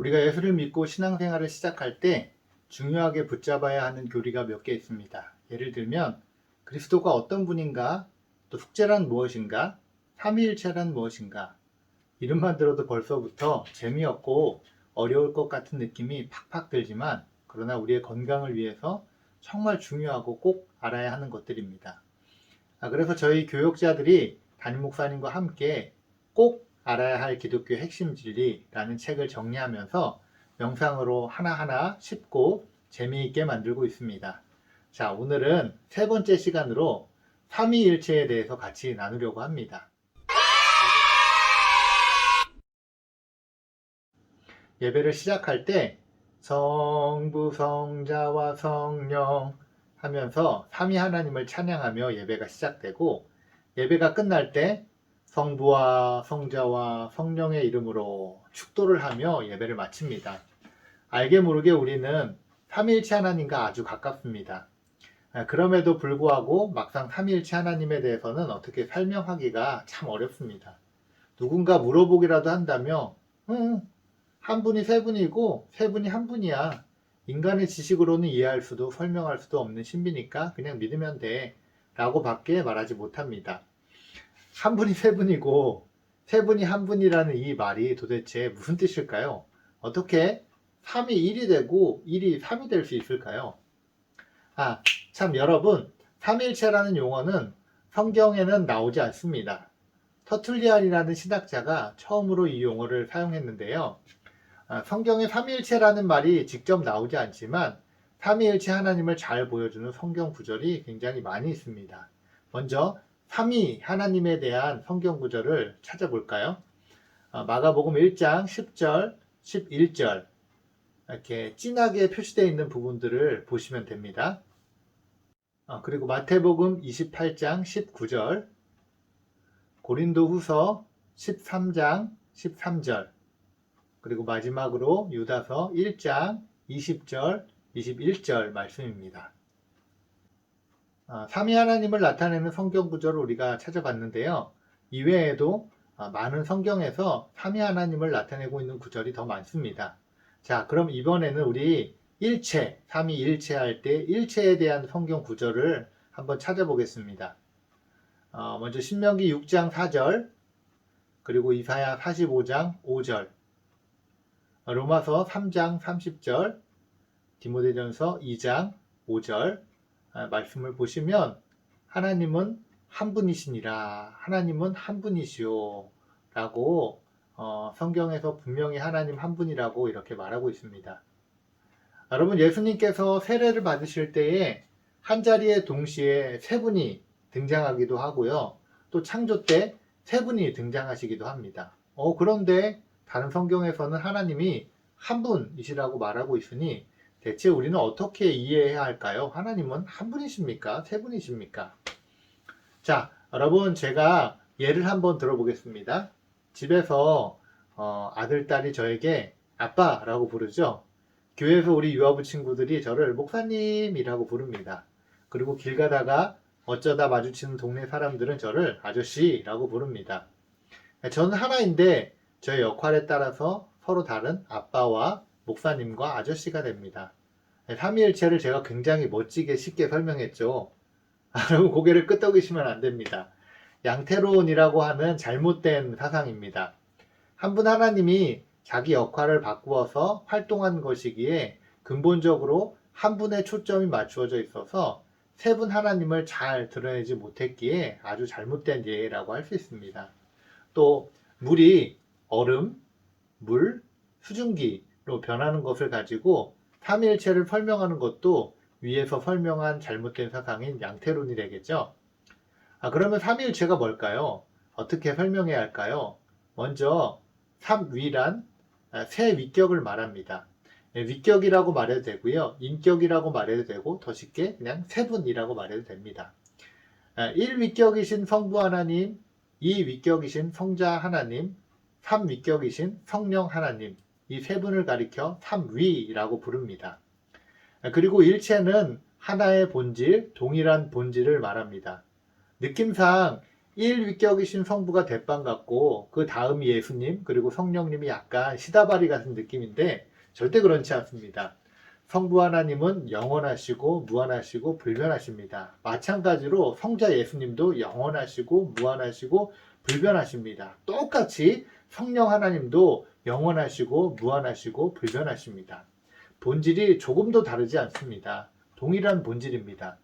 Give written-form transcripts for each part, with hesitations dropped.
우리가 예수를 믿고 신앙생활을 시작할 때 중요하게 붙잡아야 하는 교리가 몇 개 있습니다. 예를 들면 그리스도가 어떤 분인가, 또 숙제란 무엇인가, 삼위일체란 무엇인가. 이름만 들어도 벌써부터 재미없고 어려울 것 같은 느낌이 팍팍 들지만, 그러나 우리의 건강을 위해서 정말 중요하고 꼭 알아야 하는 것들입니다. 그래서 저희 교역자들이 담임 목사님과 함께 꼭 알아야 할 기독교 핵심 진리라는 책을 정리하면서 영상으로 하나하나 쉽고 재미있게 만들고 있습니다. 자, 오늘은 세 번째 시간으로 삼위일체에 대해서 같이 나누려고 합니다. 예배를 시작할 때 성부, 성자와 성령 하면서 삼위 하나님을 찬양하며 예배가 시작되고, 예배가 끝날 때 성부와 성자와 성령의 이름으로 축도를 하며 예배를 마칩니다. 알게 모르게 우리는 삼위일체 하나님과 아주 가깝습니다. 그럼에도 불구하고 막상 삼위일체 하나님에 대해서는 어떻게 설명하기가 참 어렵습니다. 누군가 물어보기라도 한다며 한 분이 세 분이고 세 분이 한 분이야, 인간의 지식으로는 이해할 수도 설명할 수도 없는 신비니까 그냥 믿으면 돼 라고 밖에 말하지 못합니다. 한 분이 세 분이고 세 분이 한 분이라는 이 말이 도대체 무슨 뜻일까요? 어떻게 3이 1이 되고 1이 3이 될 수 있을까요? 참, 여러분, 삼위일체라는 용어는 성경에는 나오지 않습니다. 터툴리안이라는 신학자가 처음으로 이 용어를 사용했는데요. 성경에 삼위일체라는 말이 직접 나오지 않지만 삼위일체 하나님을 잘 보여주는 성경 구절이 굉장히 많이 있습니다. 먼저 삼위 하나님에 대한 성경 구절을 찾아볼까요? 마가복음 1장 10절, 11절 이렇게 진하게 표시되어 있는 부분들을 보시면 됩니다. 그리고 마태복음 28장 19절, 고린도후서 13장 13절, 그리고 마지막으로 유다서 1장 20절, 21절 말씀입니다. 삼위 하나님을 나타내는 성경 구절을 우리가 찾아봤는데요. 이외에도 많은 성경에서 삼위 하나님을 나타내고 있는 구절이 더 많습니다. 자, 그럼 이번에는 우리 일체, 삼위일체 할 때 일체에 대한 성경 구절을 한번 찾아보겠습니다. 먼저 신명기 6장 4절, 그리고 이사야 45장 5절, 로마서 3장 30절, 디모데전서 2장 5절 말씀을 보시면 하나님은 한 분이시니라, 하나님은 한 분이시오 라고 성경에서 분명히 하나님 한 분이라고 이렇게 말하고 있습니다. 여러분, 예수님께서 세례를 받으실 때에 한 자리에 동시에 세 분이 등장하기도 하고요. 또 창조 때 세 분이 등장하시기도 합니다. 그런데 다른 성경에서는 하나님이 한 분이시라고 말하고 있으니 대체 우리는 어떻게 이해해야 할까요? 하나님은 한 분이십니까? 세 분이십니까? 자, 여러분, 제가 예를 한번 들어보겠습니다. 집에서 아들, 딸이 저에게 아빠라고 부르죠. 교회에서 우리 유아부 친구들이 저를 목사님이라고 부릅니다. 그리고 길 가다가 어쩌다 마주치는 동네 사람들은 저를 아저씨라고 부릅니다. 저는 하나인데 저의 역할에 따라서 서로 다른 아빠와 목사님과 아저씨가 됩니다. 삼위일체를 제가 굉장히 멋지게 쉽게 설명했죠. 여러분, 고개를 끄덕이시면 안 됩니다. 양태론이라고 하는 잘못된 사상입니다. 한 분 하나님이 자기 역할을 바꾸어서 활동한 것이기에 근본적으로 한 분의 초점이 맞추어져 있어서 세 분 하나님을 잘 드러내지 못했기에 아주 잘못된 예라고 할 수 있습니다. 또 물이 얼음, 물, 수증기로 변하는 것을 가지고 삼위일체를 설명하는 것도 위에서 설명한 잘못된 사상인 양태론이 되겠죠. 그러면 삼위일체가 뭘까요? 어떻게 설명해야 할까요? 먼저 삼위란 세 위격을 말합니다. 위격이라고 말해도 되고요, 인격이라고 말해도 되고, 더 쉽게 그냥 세 분이라고 말해도 됩니다. 1위격이신 성부 하나님, 2위격이신 성자 하나님, 3위격이신 성령 하나님, 이 세 분을 가리켜 삼위라고 부릅니다. 그리고 일체는 하나의 본질, 동일한 본질을 말합니다. 느낌상 일위격이신 성부가 대빵 같고 그 다음이 예수님 그리고 성령님이 약간 시다바리 같은 느낌인데 절대 그렇지 않습니다. 성부 하나님은 영원하시고 무한하시고 불변하십니다. 마찬가지로 성자 예수님도 영원하시고 무한하시고 불변하십니다. 똑같이 성령 하나님도 영원하시고 무한하시고 불변하십니다. 본질이 조금도 다르지 않습니다. 동일한 본질입니다.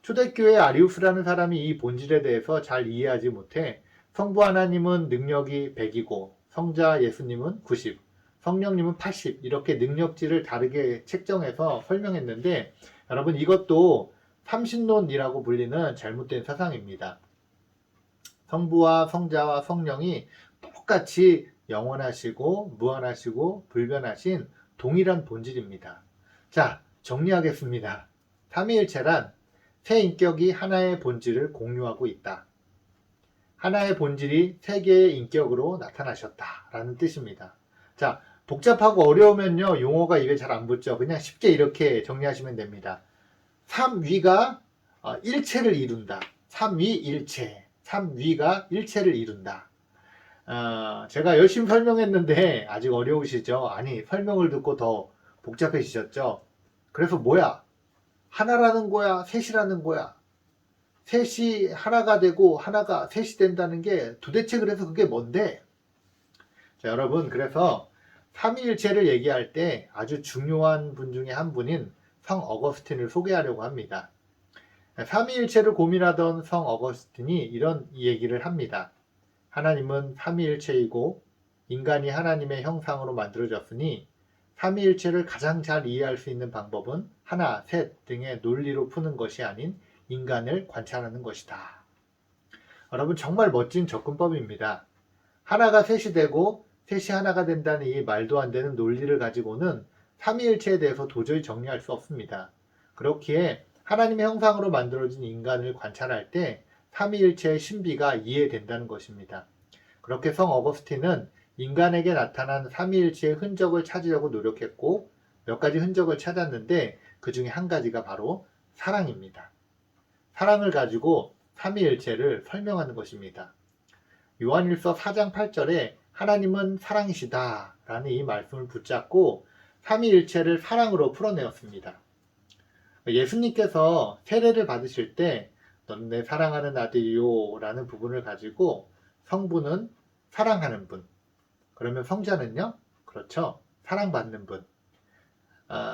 초대교회 아리우스라는 사람이 이 본질에 대해서 잘 이해하지 못해 성부 하나님은 능력이 100이고 성자 예수님은 90, 성령님은 80 이렇게 능력치를 다르게 책정해서 설명했는데 여러분 이것도 삼신론이라고 불리는 잘못된 사상입니다. 성부와 성자와 성령이 똑같이 영원하시고 무한하시고 불변하신 동일한 본질입니다. 자, 정리하겠습니다. 삼위일체란 세 인격이 하나의 본질을 공유하고 있다. 하나의 본질이 세 개의 인격으로 나타나셨다라는 뜻입니다. 자, 복잡하고 어려우면요, 용어가 입에 잘 안 붙죠. 그냥 쉽게 이렇게 정리하시면 됩니다. 삼위가 일체를 이룬다. 삼위일체. 삼위가 일체를 이룬다. 제가 열심히 설명했는데 아직 어려우시죠? 아니, 설명을 듣고 더 복잡해지셨죠? 그래서 뭐야? 하나라는 거야? 셋이라는 거야? 셋이 하나가 되고 하나가 셋이 된다는 게 도대체 그래서 그게 뭔데? 자, 여러분, 그래서 삼위일체를 얘기할 때 아주 중요한 분 중에 한 분인 성 어거스틴을 소개하려고 합니다. 삼위일체를 고민하던 성 어거스틴이 이런 얘기를 합니다. 하나님은 삼위일체이고 인간이 하나님의 형상으로 만들어졌으니 삼위일체를 가장 잘 이해할 수 있는 방법은 하나, 셋 등의 논리로 푸는 것이 아닌 인간을 관찰하는 것이다. 여러분 정말 멋진 접근법입니다. 하나가 셋이 되고 셋이 하나가 된다는 이 말도 안 되는 논리를 가지고는 삼위일체에 대해서 도저히 정리할 수 없습니다. 그렇기에 하나님의 형상으로 만들어진 인간을 관찰할 때 삼위일체의 신비가 이해된다는 것입니다. 그렇게 성 어거스틴은 인간에게 나타난 삼위일체의 흔적을 찾으려고 노력했고 몇 가지 흔적을 찾았는데 그 중에 한 가지가 바로 사랑입니다. 사랑을 가지고 삼위일체를 설명하는 것입니다. 요한일서 4장 8절에 하나님은 사랑이시다 라는 이 말씀을 붙잡고 삼위일체를 사랑으로 풀어내었습니다. 예수님께서 세례를 받으실 때 넌 내 사랑하는 아들이요 라는 부분을 가지고 성부는 사랑하는 분, 그러면 성자는요? 그렇죠. 사랑받는 분.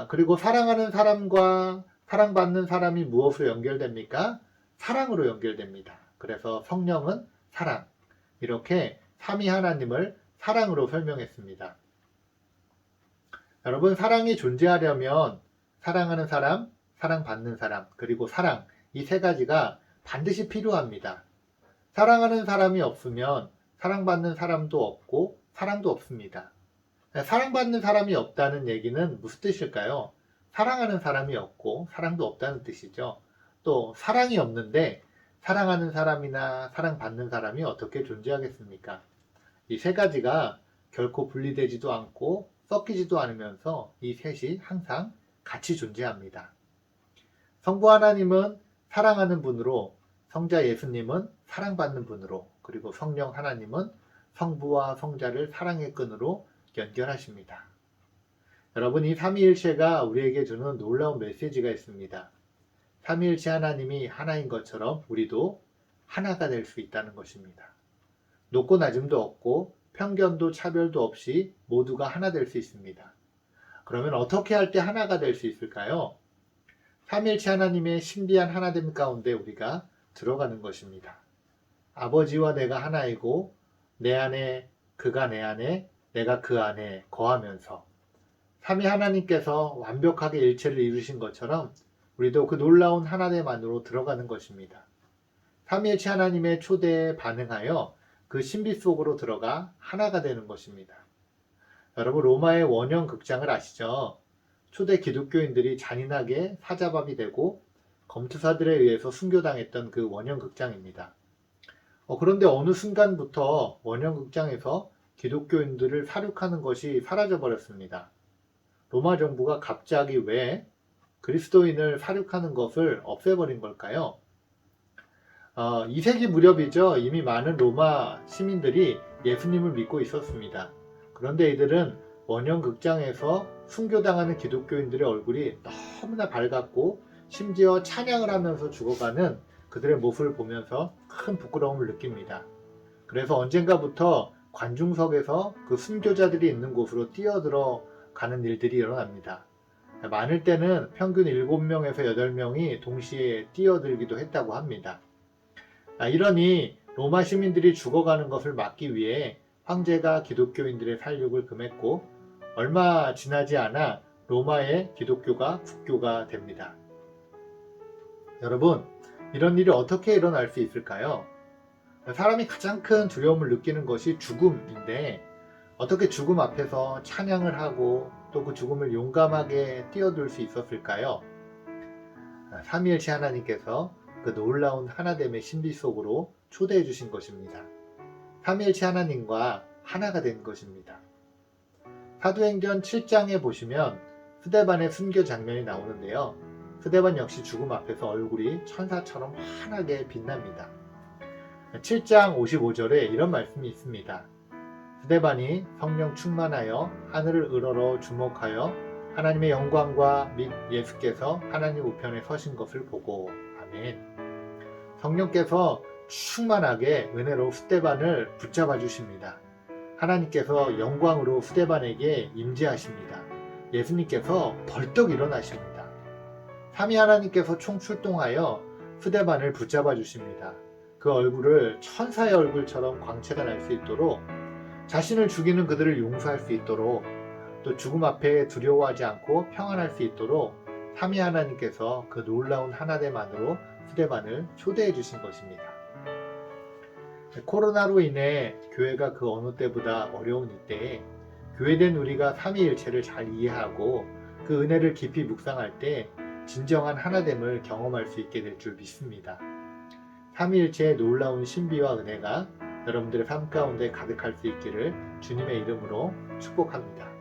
그리고 사랑하는 사람과 사랑받는 사람이 무엇으로 연결됩니까? 사랑으로 연결됩니다. 그래서 성령은 사랑. 이렇게 삼위 하나님을 사랑으로 설명했습니다. 여러분, 사랑이 존재하려면 사랑하는 사람, 사랑받는 사람, 그리고 사랑, 이 세 가지가 반드시 필요합니다. 사랑하는 사람이 없으면 사랑받는 사람도 없고 사랑도 없습니다. 사랑받는 사람이 없다는 얘기는 무슨 뜻일까요? 사랑하는 사람이 없고 사랑도 없다는 뜻이죠. 또 사랑이 없는데 사랑하는 사람이나 사랑받는 사람이 어떻게 존재하겠습니까? 이 세 가지가 결코 분리되지도 않고 섞이지도 않으면서 이 셋이 항상 같이 존재합니다. 성부 하나님은 사랑하는 분으로, 성자 예수님은 사랑받는 분으로, 그리고 성령 하나님은 성부와 성자를 사랑의 끈으로 연결하십니다. 여러분, 이 삼위일체가 우리에게 주는 놀라운 메시지가 있습니다. 삼위일체 하나님이 하나인 것처럼 우리도 하나가 될 수 있다는 것입니다. 높고 낮음도 없고 편견도 차별도 없이 모두가 하나 될 수 있습니다. 그러면 어떻게 할 때 하나가 될 수 있을까요? 삼위일체 하나님의 신비한 하나됨 가운데 우리가 들어가는 것입니다. 아버지와 내가 하나이고 내 안에 그가 내 안에 내가 그 안에 거하면서 삼위 하나님께서 완벽하게 일체를 이루신 것처럼 우리도 그 놀라운 하나됨 안으로 들어가는 것입니다. 삼위일체 하나님의 초대에 반응하여 그 신비 속으로 들어가 하나가 되는 것입니다. 여러분, 로마의 원형 극장을 아시죠? 초대 기독교인들이 잔인하게 사자밥이 되고 검투사들에 의해서 순교당했던 그 원형 극장입니다. 그런데 어느 순간부터 원형 극장에서 기독교인들을 살육하는 것이 사라져 버렸습니다. 로마 정부가 갑자기 왜 그리스도인을 살육하는 것을 없애버린 걸까요? 2세기 무렵이죠. 이미 많은 로마 시민들이 예수님을 믿고 있었습니다. 그런데 이들은 원형 극장에서 순교당하는 기독교인들의 얼굴이 너무나 밝았고 심지어 찬양을 하면서 죽어가는 그들의 모습을 보면서 큰 부끄러움을 느낍니다. 그래서 언젠가부터 관중석에서 그 순교자들이 있는 곳으로 뛰어들어 가는 일들이 일어납니다. 많을 때는 평균 7명에서 8명이 동시에 뛰어들기도 했다고 합니다. 이러니 로마 시민들이 죽어가는 것을 막기 위해 황제가 기독교인들의 살육을 금했고 얼마 지나지 않아 로마의 기독교가 국교가 됩니다. 여러분, 이런 일이 어떻게 일어날 수 있을까요? 사람이 가장 큰 두려움을 느끼는 것이 죽음인데 어떻게 죽음 앞에서 찬양을 하고 또 그 죽음을 용감하게 뛰어들 수 있었을까요? 삼위일체 하나님께서 그 놀라운 하나됨의 신비 속으로 초대해 주신 것입니다. 삼위일체 하나님과 하나가 된 것입니다. 사도행전 7장에 보시면 스데반의 순교 장면이 나오는데요. 스데반 역시 죽음 앞에서 얼굴이 천사처럼 환하게 빛납니다. 7장 55절에 이런 말씀이 있습니다. 스데반이 성령 충만하여 하늘을 으러러 주목하여 하나님의 영광과 및 예수께서 하나님 우편에 서신 것을 보고 아멘. 성령께서 충만하게 은혜로 스데반을 붙잡아 주십니다. 하나님께서 영광으로 스데반에게 임재하십니다. 예수님께서 벌떡 일어나십니다. 삼위 하나님께서 총출동하여 스데반을 붙잡아 주십니다. 그 얼굴을 천사의 얼굴처럼 광채가 날 수 있도록 자신을 죽이는 그들을 용서할 수 있도록 또 죽음 앞에 두려워하지 않고 평안할 수 있도록 삼위 하나님께서 그 놀라운 하나됨 안으로 스데반을 초대해 주신 것입니다. 코로나로 인해 교회가 그 어느 때보다 어려운 이때에 교회된 우리가 삼위일체를 잘 이해하고 그 은혜를 깊이 묵상할 때 진정한 하나됨을 경험할 수 있게 될 줄 믿습니다. 삼위일체의 놀라운 신비와 은혜가 여러분들의 삶 가운데 가득할 수 있기를 주님의 이름으로 축복합니다.